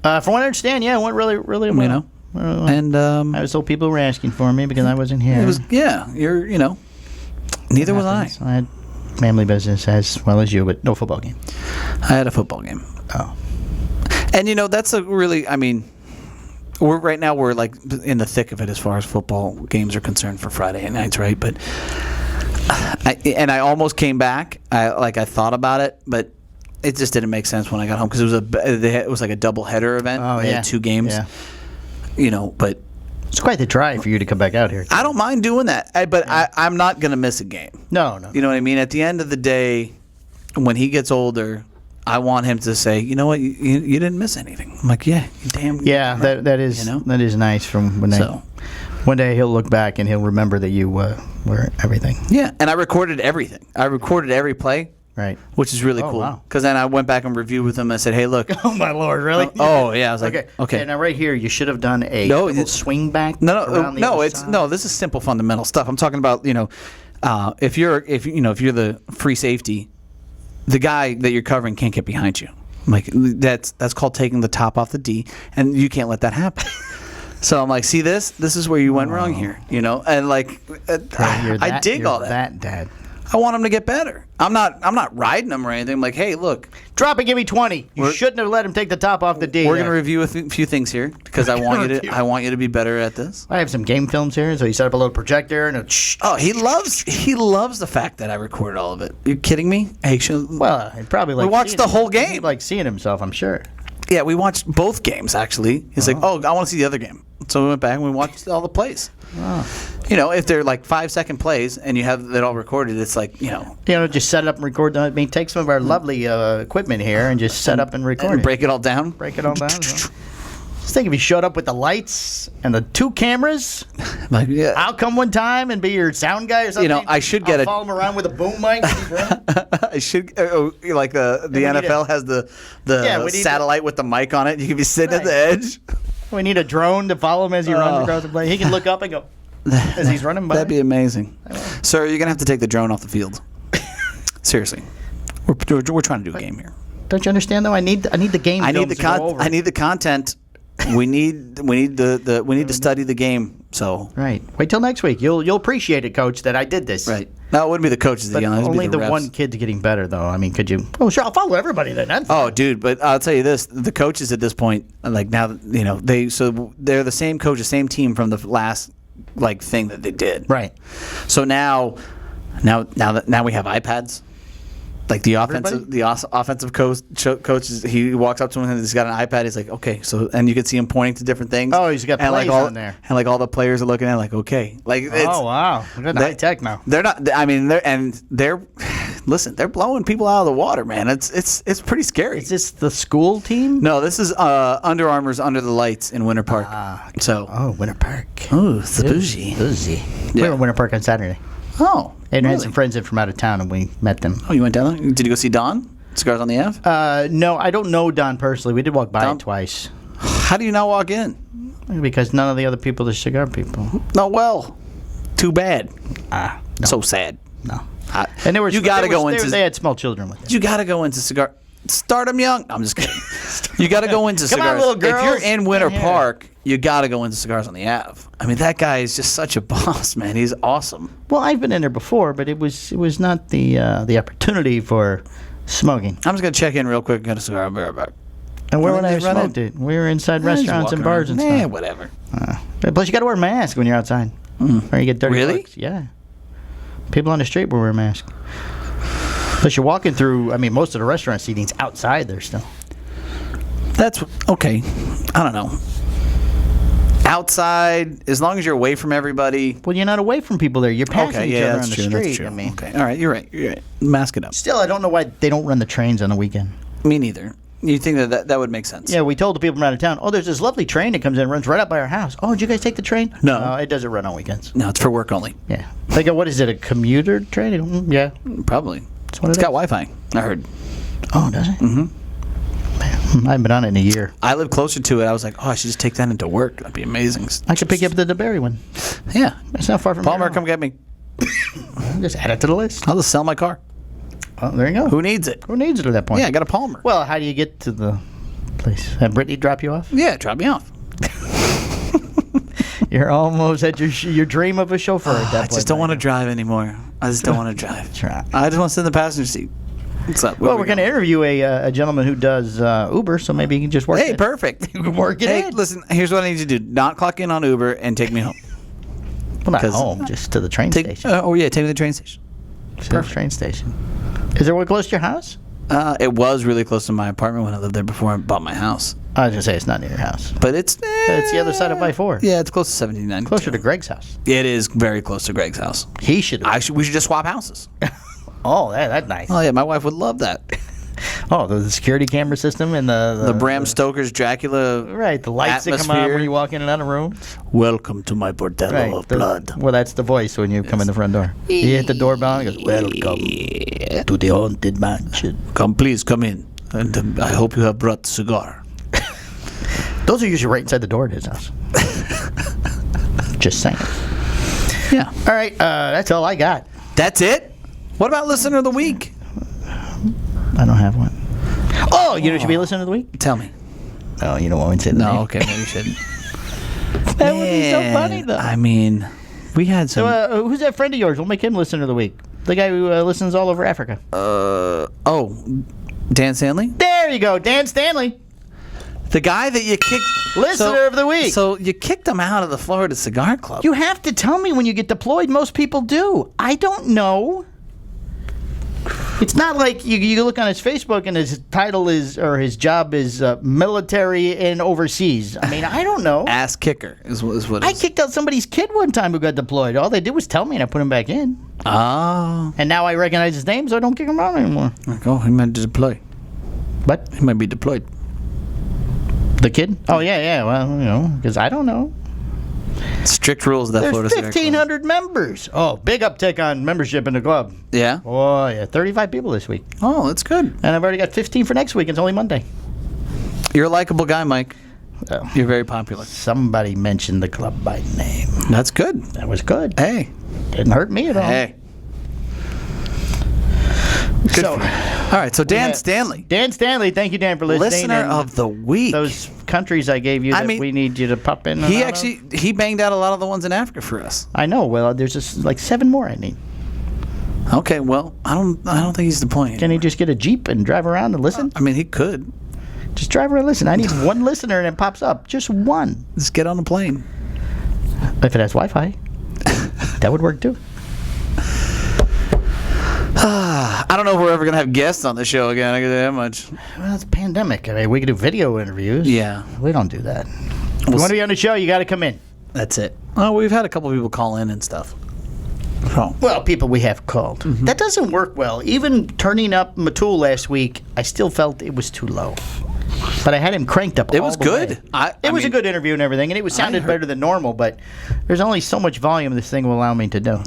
From what I understand, it went really, really well. You know? And I was told people were asking for me because I wasn't here. it was, neither was I. I had family business as well as you, but no football game. I had a football game. Oh. And that's a really, I mean, we're like in the thick of it as far as football games are concerned for Friday nights, right? But I almost came back. I thought about it, but it just didn't make sense when I got home because it was like a double header event. Oh, They yeah. had two games. Yeah. But It's quite the drive for you to come back out here. I don't mind doing that. I'm not gonna miss a game. No. You know what I mean? At the end of the day, when he gets older, I want him to say, you know what, you didn't miss anything. I'm like, yeah, you damn. Yeah, right. that is that is nice. From when one day he'll look back and he'll remember that you were everything. Yeah, and I recorded everything. I recorded every play. Right. Which is really Oh, cool. wow. Because then I went back and reviewed with him. I said, hey, look. Oh my Lord, really? Oh yeah, I was like, okay. And now right here, you should have done a No, little it's- swing back. No, around the other side. this is simple fundamental stuff. I'm talking about if you're the free safety, the guy that you're covering can't get behind you. Like that's called taking the top off the D, and you can't let that happen. So I'm like, see this? This is where you went wrong here, and like I dig all that. Dad. I want him to get better. I'm not riding him or anything. I'm like, hey, look, Drop it, give me 20. You shouldn't have let him take the top off the D. we're gonna review a few things here because I want you to be better at this. I have some game films here, so he set up a little projector and Oh, he loves the fact that I recorded all of it. You kidding me? Hey, well, he probably like watched the whole game. He'd like seeing himself, I'm sure. yeah, we watched both games actually. He's like, oh, I want to see the other game. So we went back and we watched all the plays. If they're like 5-second plays and you have it all recorded, it's like Just set it up and record. I mean, take some of our lovely equipment here and just set up and record and it. break it all down. Break it all down. Just think if he showed up with the lights and the 2 cameras, Like, yeah. I'll come one time and be your sound guy or something. I should get I'll a- follow him around with a boom mic. And he's running. I should like the we need NFL has the we need satellite with the mic on it. You can be sitting at Right. the edge. We need a drone to follow him as he runs across the play. He can look up and go as he's running by. That'd be amazing. Sir, you're gonna have to take the drone off the field. Seriously, we're trying to do a game here. Don't you understand though? I need the game. I need films the to go over. I need the content. We need to study the game. So Right. Wait till next week. You'll appreciate it, Coach, that I did this. right now, it wouldn't be the coaches that But yell. It'd only be the the refs. one kid's getting better, though. I mean, could you? Oh, sure. I'll follow everybody then. That's Oh, dude, but I'll tell you this: the coaches at this point, like now, they're the same coach, the same team from the last thing that they did. right. So now we have iPads. Like the offensive coach, he walks up to him and he's got an iPad. He's like, okay, so and you can see him pointing to different things. Oh, he's got and plays on there, and like all the players are looking at it like, okay, like oh wow, they're high tech now. They're not. I mean, they're listen, they're blowing people out of the water, man. It's pretty scary. Is this the school team? No, this is Under Armour's Under the Lights in Winter Park. Winter Park. Oh, it's the bougie. We were in Winter Park on Saturday. Oh, And really? had some friends in from out of town, and we met them. Oh, you went down there? Did you go see Don? Cigars on the Ave? No, I don't know Don personally. We did walk by Don? it twice. How do you not walk in? Because none of the other people are cigar people. No, well, too bad. No. So sad. No. And you got to go into. They had small children with them. You got to go into cigar. Start them young. I'm just kidding. You got to go into Come cigars. on, little girls. If you're in Winter Yeah. Park, you got to go into Cigars on the Ave. I mean, that guy is just such a boss, man. He's awesome. Well, I've been in there before, but it was not the opportunity for smoking. I'm just gonna check in real quick and get a cigar. I'll be right back. And where Well, would I they have run it. smoked it? We were inside Just restaurants and walking bars around. and stuff. Whatever. Plus, you got to wear a mask when you're outside, or you get dirty Really? looks. Yeah. People on the street will wear a mask. Plus, you're walking through. I mean, most of the restaurant seating's outside there still. That's okay. I don't know. Outside, as long as you're away from everybody. Well, you're not away from people there. You're passing Okay, each yeah, other that's on the true. street. That's true. I mean, Okay, all right, you're right. You're right. Mask it up. still, I don't know why they don't run the trains on the weekend. Me neither. You think that would make sense? Yeah, we told the people from out of town, oh, there's this lovely train that comes in and runs right up by our house. Oh, did you guys take the train? No. It doesn't run on weekends. No, it's for work only. Yeah. They go, what is it, a commuter train? They go, yeah. Probably. what It's it got is. Wi-Fi. I heard. Oh, does it? Mm-hmm. I haven't been on it in a year. I live closer to it. I was like, oh, I should just take that into work. That'd be amazing. I could pick you up the DeBerry one. Yeah. It's not far from Palmer, here. come get me. Just add it to the list. I'll just sell my car. Oh, there you go. Who needs it? Who needs it at that point? Yeah, I got a Palmer. Well, how do you get to the place? Have Brittany drop you off? Yeah, drop me off. You're almost at your dream of a chauffeur at that I point. just don't want to drive anymore. I just don't want to drive. I just want to sit in the passenger seat. What's up? Well, we're going to interview a gentleman who does Uber, so maybe he can just work Hey, it. perfect. You can work it Hey, in. listen, here's what I need you to do. Not clock in on Uber and take me home. Well, not 'cause- home, just to the train station. Oh, yeah, take me to the train station. To the train station. Is there one close to your house? It was really close to my apartment when I lived there before I bought my house. I was going to say it's not near your house. But it's... It's the other side of I-4. Yeah, it's close to 79. Closer to Greg's house. It is very close to Greg's house. He should. We should just swap houses. Oh, that's nice. Oh, yeah, my wife would love that. Oh, the security camera system and The Bram Stoker's Dracula right, the lights that come on atmosphere. when you walk in and out of rooms. Welcome to my bordello of blood. Well, that's the voice when you come in the front door. You hit the doorbell and he goes, welcome to the haunted mansion. Please come in. And I hope you have brought cigar. Those are usually right inside the door at his house. Just saying. Yeah. All right, that's all I got. That's it? What about Listener of the Week? I don't have one. Oh, you know what should be listening to the week? Tell me. Oh, you don't want me to say the No, name? okay, maybe you shouldn't. That would be so funny, though. I mean, we had some... So, who's that friend of yours? We'll make him listener of the week. The guy who listens all over Africa. Dan Stanley? There you go, Dan Stanley. The guy that you kicked... Listener of the week. So you kicked him out of the Florida Cigar Club. You have to tell me when you get deployed. Most people do. I don't know. It's not like you look on his Facebook and his title is, or his job is military and overseas. I mean, I don't know. Ass kicker is what it I is. kicked out somebody's kid one time who got deployed. All they did was tell me and I put him back in. Oh. And now I recognize his name, so I don't kick him out anymore. Like, oh, he might deploy. But He might be deployed. the kid? Oh, yeah. Well, you know, because I don't know. Strict rules of that There's Florida Cigar Club. 1,500 members. Oh, big uptick on membership in the club. Yeah? Oh, yeah. 35 people this week. Oh, that's good. And I've already got 15 for next week. It's only Monday. You're a likable guy, Mike. Oh. You're very popular. Somebody mentioned the club by name. That's good. That was good. Hey. Didn't hurt me at all. Hey. Good So, for you. All right, so Dan Stanley. Dan Stanley, thank you, Dan, for listening. Listener And of the week. those countries I gave you that we need you to pop in. He actually he banged out a lot of the ones in Africa for us. I know. Well, there's just like 7 more I need. Okay, well, I don't think he's deploying. Can he just get a Jeep and drive around and listen? I mean, he could. Just drive around and listen. I need one listener and it pops up. Just one. Just get on a plane. If it has Wi-Fi, that would work too. I don't know if we're ever gonna have guests on the show again. I can tell you that much. Well, it's a pandemic. I mean, we could do video interviews. Yeah. We don't do that. If you want to be on the show, you got to come in. That's it. Oh, we've had a couple people call in and stuff. So. Well, people we have called. Mm-hmm. That doesn't work well. Even turning up Matul last week, I still felt it was too low. But I had him cranked up. It all was the good. way. It was a good interview and everything, and it was sounded better than normal. But there's only so much volume this thing will allow me to do.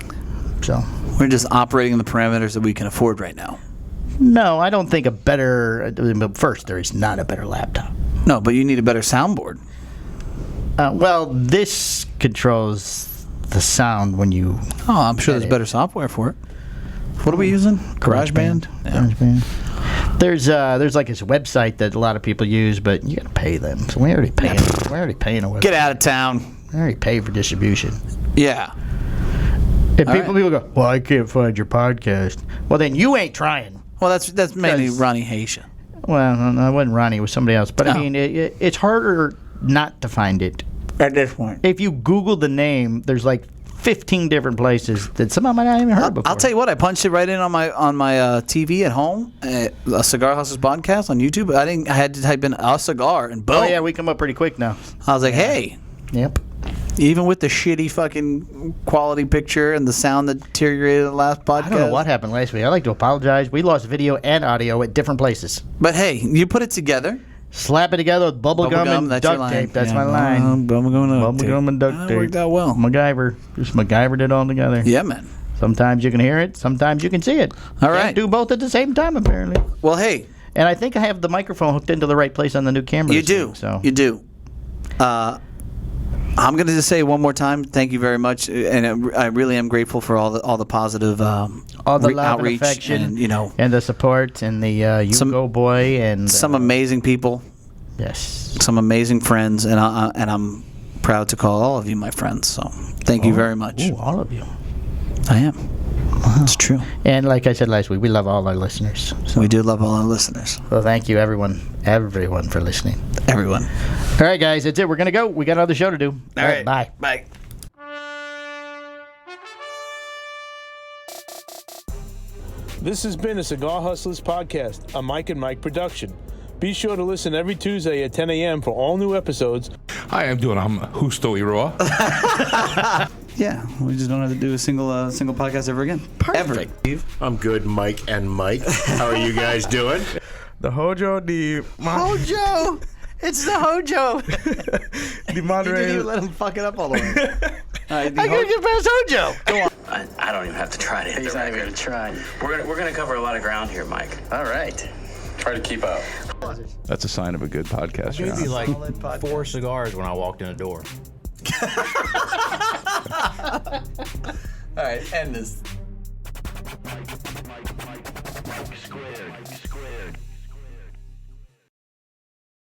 So we're just operating in the parameters that we can afford right now. No, I don't think a better. First, there is not a better laptop. No, but you need a better soundboard. Well, this controls the sound when you. Oh, I'm sure there's better software for it. What are we using? GarageBand. GarageBand. There's like this website that a lot of people use, but you got to pay them. So we already paying. We're already paying a website. Get out of town. We already pay for distribution. Yeah. And people go, well, I can't find your podcast. Well, then you ain't trying. Well, that's mainly Ronnie Haitian. Well, no, it wasn't Ronnie. It was somebody else. But I mean, it's harder not to find it at this point. If you Google the name, there's like 15 different places that some of them I haven't even heard before. I'll tell you what, I punched it right in on my TV at home, a Cigar Hustles podcast on YouTube. I had to type in a cigar and boom. Oh yeah, we come up pretty quick now. I was like, hey. Yep. Even with the shitty fucking quality picture and the sound that deteriorated the last podcast. I don't know what happened last week. I'd like to apologize. We lost video and audio at different places. But hey, you put it together. Slap it together with bubble gum and duct tape. That's my line. Bubble gum and duct tape. That worked out well. MacGyver. Just MacGyvered it all together. Yeah, man. Sometimes you can hear it. Sometimes you can see it. All right. Can't do both at the same time, apparently. Well, hey. And I think I have the microphone hooked into the right place on the new camera. You do. So. You do. I'm going to just say one more time, thank you very much, and I really am grateful for all the positive all the love outreach and affection, and and the support, and the go boy, and some amazing people. Yes, some amazing friends, and I'm proud to call all of you my friends. So thank you very much. Ooh, all of you. I am. It's true. And like I said last week, we love all our listeners. So. We do love all our listeners. Well, thank you, everyone for listening. Everyone. All right, guys, that's it. We're going to go. We got another show to do. All right. Bye. Bye. This has been a Cigar Hustlers podcast, a Mike and Mike production. Be sure to listen every Tuesday at 10 a.m. for all new episodes. Hi, I'm Husto Iroa. Yeah, we just don't have to do a single podcast ever again. Perfect. Ever. I'm good, Mike and Mike. How are you guys doing? The Hojo, Hojo! It's the Hojo! the You Monterey. didn't even let him fuck it up all the way. All right, I gotta get past Hojo. Go on. I don't even have to try to hit the record. Try. We're gonna cover a lot of ground here, Mike. All right. Try to keep up. That's a sign of a good podcast. Maybe like 4 cigars when I walked in the door. All right, end this. Mike squared.